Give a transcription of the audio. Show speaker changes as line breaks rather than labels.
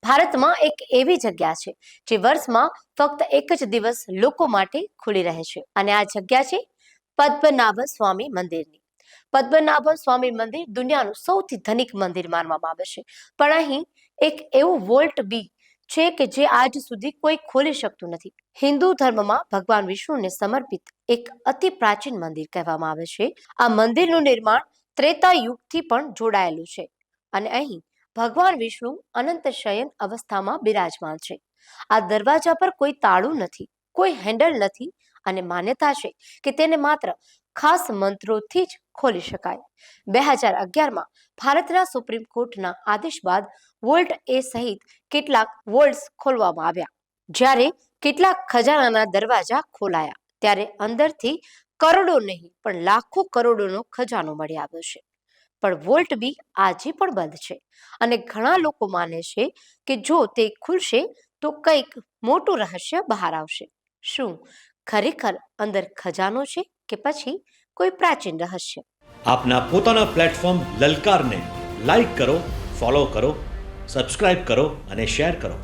ભારતમાં એક એવી જગ્યા છે જે વર્ષમાં ફક્ત એક જ દિવસ લોકો માટે ખુલ્લી રહે છે અને આ જગ્યા છે પદ્મનાભ સ્વામી મંદિરની. પદ્મનાભ સ્વામી મંદિર દુનિયાનું સૌથી ધનિક મંદિર માનવામાં આવે છે, પણ અહીં એક એવું વોલ્ટ બી છે કે જે આજ સુધી કોઈ ખોલી શકતું નથી. હિન્દુ ધર્મમાં ભગવાન વિષ્ણુને સમર્પિત એક અતિ પ્રાચીન મંદિર કહેવામાં આવે છે. આ મંદિરનું નિર્માણ ત્રેતા યુગથી પણ જોડાયેલું છે અને અહીં ભગવાન વિષ્ણુ અનંત શયન અવસ્થામાં બિરાજમાન છે. આ દરવાજા પર કોઈ તાળું નથી, કોઈ હેન્ડલ નથી અને માન્યતા છે કે તેને માત્ર ખાસ મંત્રોથી જ ખોલી શકાય. 2011માં ભારતના સુપ્રીમ કોર્ટના આદેશ બાદ વોલ્ટ એ સહિત કેટલાક વોલ્ટ્સ ખોલવામાં આવ્યા. જ્યારે કેટલાક ખજાનાના દરવાજા ખોલાયા ત્યારે અંદરથી કરોડો નહીં પણ લાખો કરોડોનો ખજાનો મળી આવ્યો છે. પણ વોલ્ટ બી આજે પણ બંધ છે અને ઘણા લોકો માને છે કે જો તે ખુલશે તો કંઈક મોટું રહસ્ય બહાર આવશે. શું ખરેખર અંદર ખજાનો છે કે પછી કોઈ પ્રાચીન રહસ્ય?
આપના પોતાના પ્લેટફોર્મ લલકારને લાઈક કરો, ફોલો કરો, સબસ્ક્રાઇબ કરો અને શેર કરો.